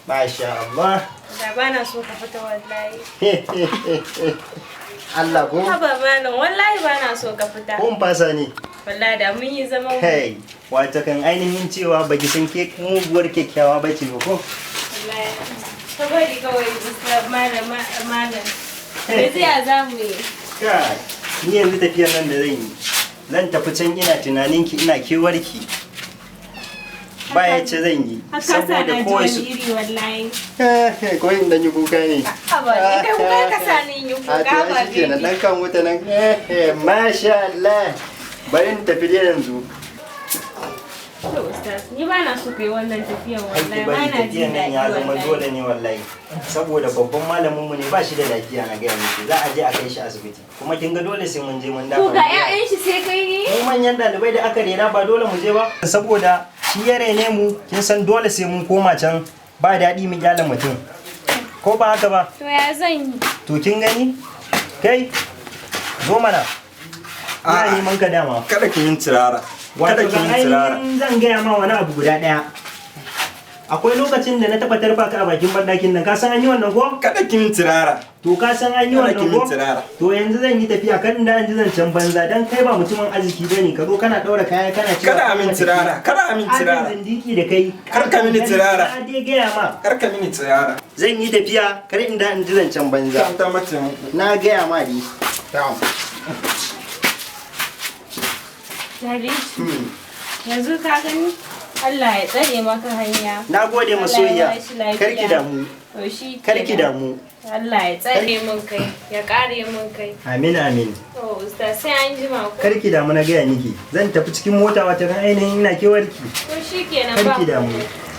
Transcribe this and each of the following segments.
Masha Allah. Da ba na so ka fita wallahi. Allah ko? Haba malam wallahi ba na so ka fita. Kun fasa ne? Wallahi da mun yi zaman mu. Kai, wato kan ainihin cewa baki san ke muguwar kyakkyawa ba ce ba ko? Wallahi. Ka bari kawai Ustaz malam. Yanzu ya za mu yi? Kai, ni yanzu tafiyar nan da zan yi. Zan tafi can ina tunaninki ina kewarki. Ba ya ce zan yi. Saboda kowai su. Wallahi. Ko yin dan yi kuka ne. Haba, kai kuka ka sa ni yi kuka ba ne. A dan kan wuta nan. Masha Allah. Bari in tafi da yanzu. To Ustaz, ni ba na so kai wannan tafiyan wallahi. Ba Bari na tafiyan nan ya zama dole ne wallahi. Saboda babban malamin mu ne ba shi da lafiya na gaya miki. Za a je a kai shi asibiti. Kuma kin ga dole sai mun je mun dafa. To ga ƴaƴan shi sai kai ne? Mu manyan dalibai da aka rena ba dole mu je ba. Saboda shi ya rene mu, kin san dole sai mun koma can ba daɗi mu kyala mutum. Ko ba haka ba? To ya zan yi? To kin gani? Kai, zo mana. Ina neman ka dama. Kada ki yin tirara. Wato kan ainihin zan gaya ma wani abu guda ɗaya. Akwai lokacin da na taɓa tarfa ka a bakin banɗakin nan, ka san an yi wannan ko? Kada ki yin tirara. To ka san an yi wannan ko? To yanzu zan yi tafiya kan da an ji zancen banza dan kai ba mutumin arziki bane ka zo kana ɗaura kaya kana cewa. Kada amin tirara. Kada amin tirara. An zindiki da kai. Kar ka mini tirara. Na dai gaya ma. Kar ka mini tirara. Zan yi tafiya kar inda an ji zancen banza. Ta mace. Na gaya ma di. Tamam. Dari. Yanzu ka gani? Allah ya tsare maka hanya. Na gode masoyiya. Karki damu. To shi. Karki damu. Allah ya tsare mun kai, ya kare mun kai. Amin amin. To Ustaz sai an jima ku. Karki damu na gaya miki. Zan tafi cikin mota wata kan ainihin ina kewarki. To shikenan ba. Karki damu.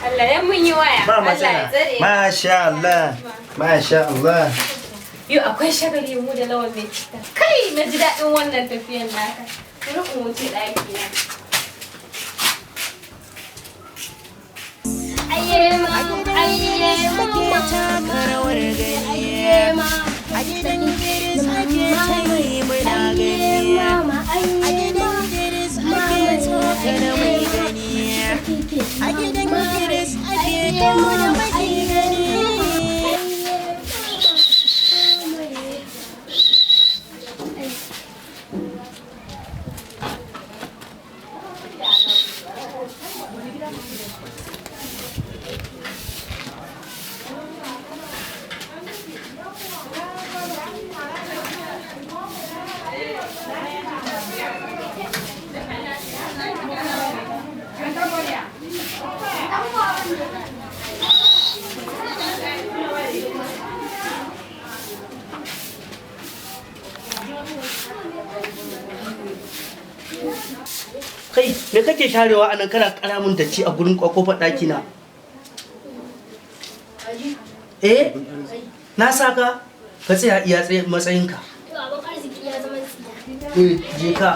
Allah ya mun yi waya. Ba Allah ya matsala. tsare. Masha Allah. Masha Allah. Yau akwai shagali mu da lawan mai cita. Kai na ji daɗin wannan tafiyan naka. Bari in wuce ɗaki na. Ayye mama, ayye mama, ayye mama, a gidan Kiris ake tayi muna gani. A gidan Kiris ake tayi mai gani. A gidan Kiris ake tayi mai gani. Kai, me kake sharewa a nan kana kara mun datti a gurin kofar ɗaki na? Eh? Na saka ka tsaya iya tsaye matsayinka. Je ka.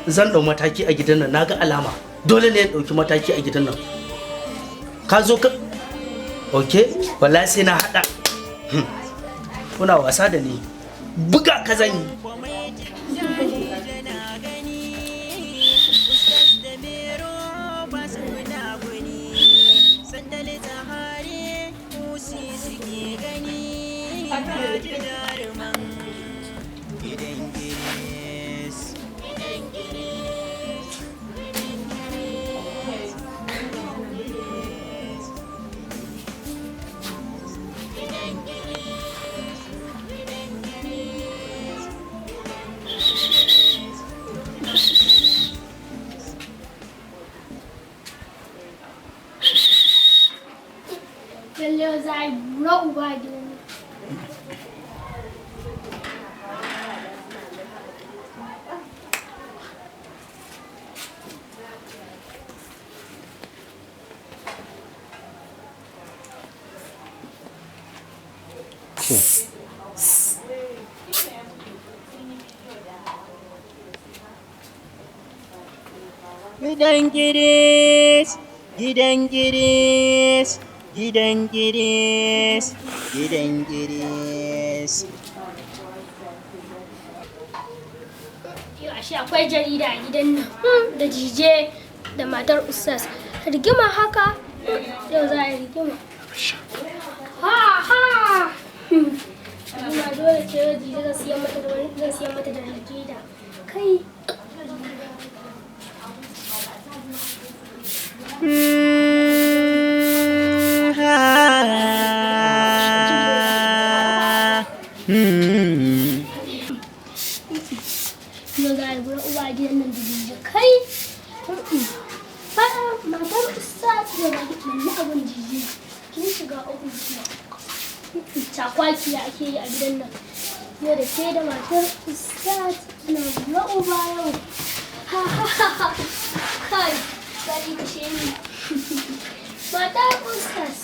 Zan ɗau mataki a gidan nan, naga alama. Dole ne in ɗauki mataki a gidan nan. Ka zo ka... Ok, wallahi sai na haɗa. Kuna wasa da ni. Buga ka zan yi. Lalle za a yi bura uba a gidan nan. Gidan Kiris, Gidan Kiris, Gidan Kiris, Gidan Kiris. Yau ashe akwai jarida a gidan nan da jije da matar ustaz. Rigima haka yau za a yi rigima. Ha! Rigima dole ce yau jiji zan siyan mata da rigida. Kai. Yau za a yi wurin uba gidan nan da jiji. Kai. Matar ustaz da ba ki abin jiji. Kin shiga uku jiya. Cakwakiya ake yi a gidan nan. Yau da ke da matar ustaz na na uba yau. Ha ha ha ha. Kai, bari kashe ni. Matar ustaz.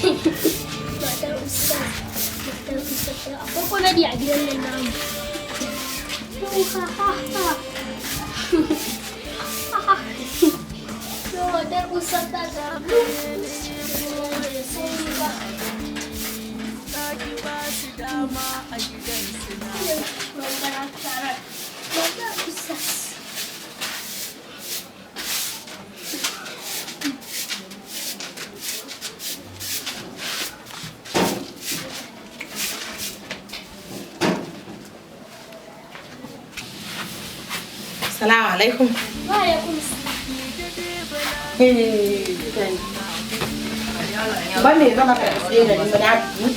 Matar ustaz. Akwai komedi a gidan nan namu. Ha ha ha. Matar ustaz ta zaɓu. Matar ustaz. Salamu alaikum. Wa alaikum Ba me zama ka tsaye da ni munafiki?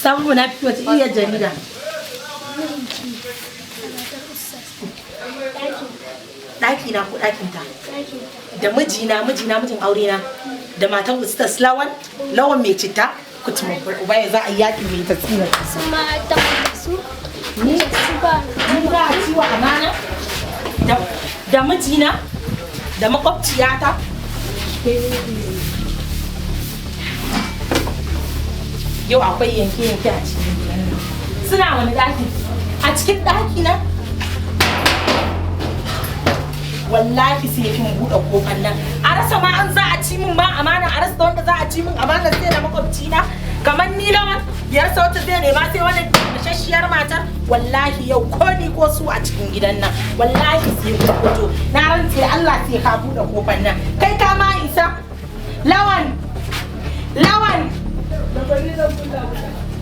Sabu munafiki wata iya jarida. Ɗaki na ko ɗakin ta? Da mijina mijin aure na da matan ustaz lawan mai citta kutumin uba ya za a yaki mai tasira. Sun ma tabbata su. Ni za a ciwo amana da mijina da makwabciyata. Yau akwai yanke-yanke a cikin gidan nan. Suna wani ɗaki? A cikin ɗaki na? Wallahi sai kin buɗe kofar nan. A rasa ma an za a ci min ma amana, a rasa wanda za a ci min amana sai da makwabcina. Kamar ni lawan biyar sa wata zai nema sai wani dashashiyar matar. Wallahi yau ko ni ko su a cikin gidan nan. Wallahi sai ku fito. Na rantse Allah sai ka buɗe kofar nan. Kai ka ma isa? Lawan.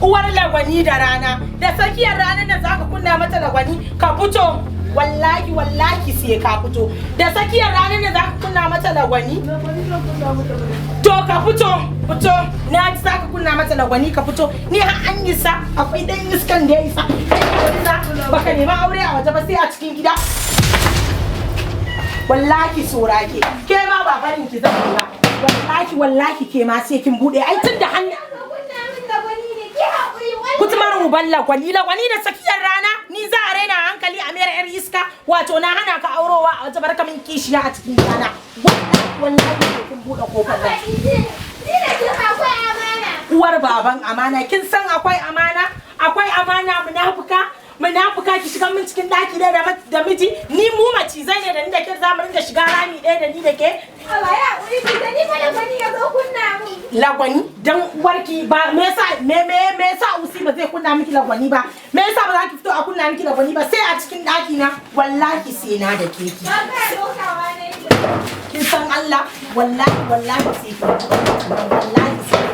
Uwar lagwani da rana. Da tsakiyar ranar da zaka kunna mata lagwani ka fito. Wallahi sai ka fito. Da tsakiyar ranar da zaka kunna mata lagwani. To ka fito. Na ji zaka kunna mata lagwani ka fito. Ni har an yi sa akwai dan iskan da ya isa. Baka nema aure a waje ba sai a cikin gida. Wallahi sorake. Ke ma ba barin ki zan ba. Wallahi ke ma sai kin bude. Ai tun da hannu. Kutumar uban lagwani da tsakiyar rana ni za a raina hankali a mayar yar iska wato na hana ka aurowa a wata barka min kishiya a cikin rana. Wallahi kin bude kofar nan. Uwar baban amana kin san akwai amana munafuka ki shiga min cikin daki da miji ni mu macizai ne da ni da ke za mu ringa shiga rami ɗaya da ni da ke. Allah ya kuri ki da ni fa lagwani ya zo kunna mu. Lagwani dan uwarki ba me yasa usi ba zai kunna miki lagwani ba me yasa ba za ki fito a kunna miki lagwani ba sai a cikin daki na wallahi sai na da keki. Ba ka dokawa ne. Kin san Allah wallahi sai ki wallahi sai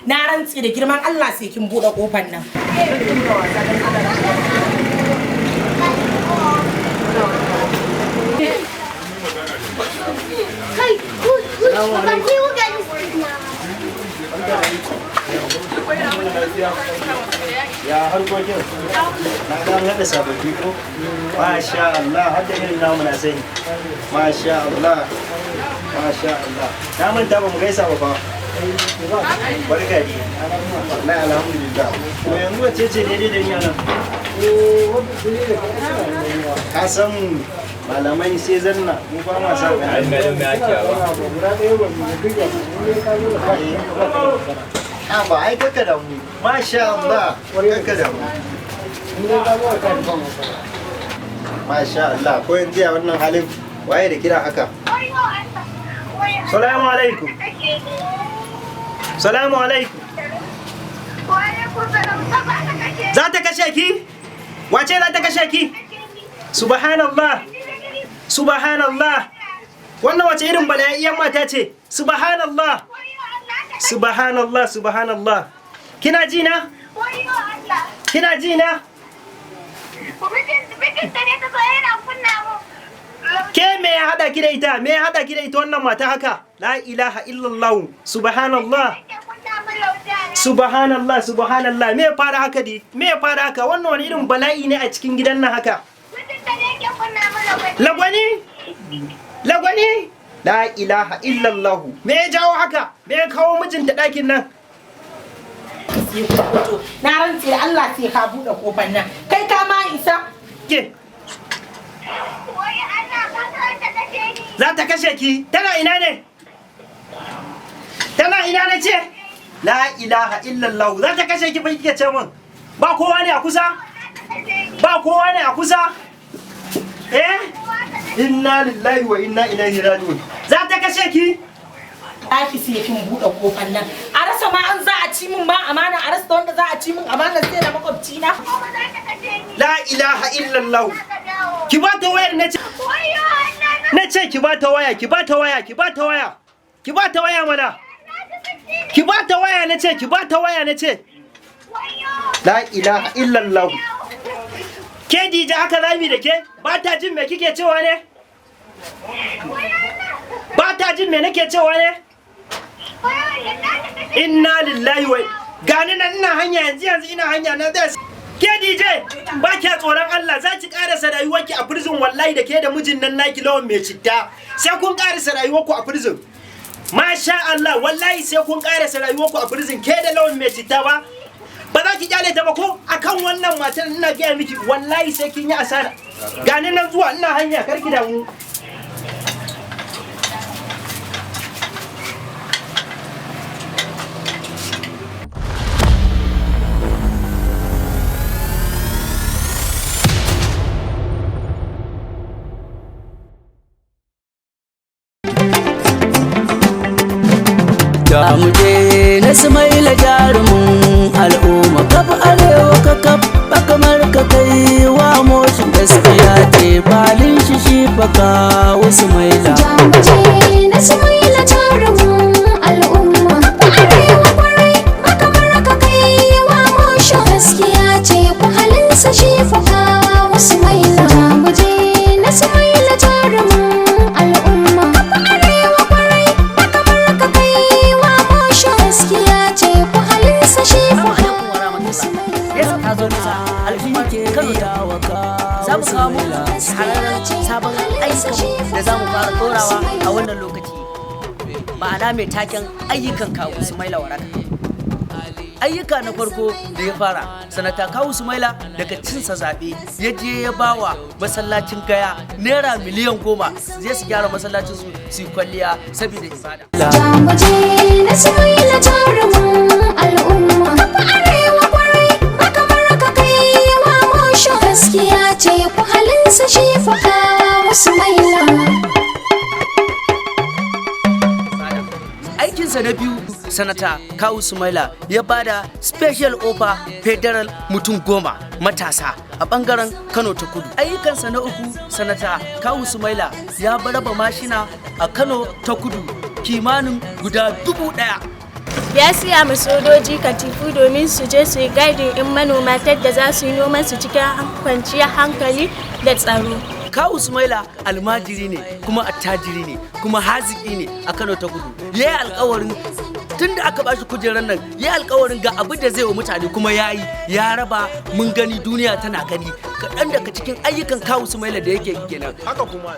na rantsi da girman Allah sai kin bude kofar nan. Kai, ba ki wuga ni. Ya harkokin na dan hada sababbi ko masha Allah hadda irin namu na sani masha Allah na manta ba mu gaisa ba fa barka dai wallahi alhamdulillah to yanzu wace ce daidai da ni anan ka san malamai sai zanna mu ba ma sa ka ai mai ake ba ai kaka da mu masha Allah kaka da mu masha Allah ko yanzu ya wannan halin waye da kira haka. Salamu alaikum. Salamu alaikum. Za ta kashe ki? Wace za ta kashe ki? Subhanallah. Subhanallah. Wannan wace irin bala'iyyan mata ce? Subhanallah. Subhanallah, subhanallah. Kina ji na? Kina ji na? Ke me ya hada ki da ita? Me ya hada ki da ita wannan mata haka? La ilaha illallah. Subhanallah. Subhanallah, subhanallah. Me ya fara haka di? Me ya fara haka? Wannan wani irin bala'i ne a cikin gidan nan haka? Lagwani? Lagwani? La ilaha illallah. Me ya jawo haka? Me ya kawo mijinta ɗakin nan? Na rantse da Allah sai ka buɗe kofar nan. Kai ka ma isa? Ke? Za ta kashe ki? Tana ina ne? Tana ina ne ce? La ilaha illallah. Za ta kashe ki bai kike ce min? Ba kowa ne a kusa? Ba kowa ne a kusa? Eh? Inna lillahi wa inna ilaihi raji'un. Za ta kashe ki? Aki sai kin buɗe kofar nan. A rasa ma an za a ci min ma amana, a rasa wanda za a ci min amana sai da makwabci na. La ilaha illallah. Ki ba ta wayar na ce. Na ce ki ba ta waya, ki ba ta waya, ki ba ta waya. Ki ba ta waya mana. Ki ba ta waya na ce, ki ba ta waya na ce. La ilaha illallah. Ke dija haka zami da ke? Ba ta jin me kike cewa ne? Ba ta jin me nake cewa ne? Inna lillahi wa gani nan ina hanya yanzu ina hanya na zai ke DJ ba ki tsoron Allah za ki karasa rayuwarki a prison wallahi da ke da mijin nan naki lawan mai citta sai kun karasa rayuwarku a prison masha Allah wallahi sai kun karasa rayuwarku a prison ke da lawan mai citta ba za ki kyale ta ba ko akan wannan matar ina gaya miki wallahi sai kin yi asara gani nan zuwa ina hanya karki da mu Da muje na Sumaila jarumin al'umma kaf arewa ka kaf kamar ka kai wa moshin gaskiya ce balin shi faka wasu maila. Da muje na Sumaila jarumin al'umma kaf arewa kwarai kamar ka kai wa moshin gaskiya ce halinsa shi faka wasu maila. Da muje na Sumaila jarumin al'umma kaf arewa kwarai kamar ka kai wa moshin gaskiya ce halinsa shi faka wasu maila. Ta zo nisa al'umma Kano za mu kawo muku shahararren sabon ayyukan da za mu fara ɗorawa a wannan lokaci ma'ana mai taken ayyukan kawu Sumaila Waraka. Ayyuka na farko da ya fara sanata kawu Sumaila daga cinsa zaɓe ya je ya bawa masallacin Gaya naira miliyan 10 zai su gyara masallacin su kwalliya saboda ibada. Da muje na Sumaila jarumin al'umma arewa kwarai kamar ka kai wa moshin gaskiya ce halinsa shi faka wasu maila. Aikinsa na biyu sanata kawu Sumaila ya bada special offer federal mutum 10 matasa a bangaren Kano ta Kudu. Ayyukansa na uku sanata kawu Sumaila ya raba mashina a Kano ta Kudu kimanin guda 1000. Ya siya ma sojoji katifu domin su je su yi gaidin in manoma da za su yi noman su cikin kwanciyar hankali da tsaro. Kawu Sumaila almajiri ne kuma attajiri ne kuma haziki ne a Kano ta Kudu. Ya yi alkawarin tun da aka bashi kujerar nan ya yi alkawarin ga abin da zai wa mutane kuma ya yi ya raba mun gani duniya tana gani kaɗan daga cikin ayyukan kawu Sumaila da yake kenan. haka kuma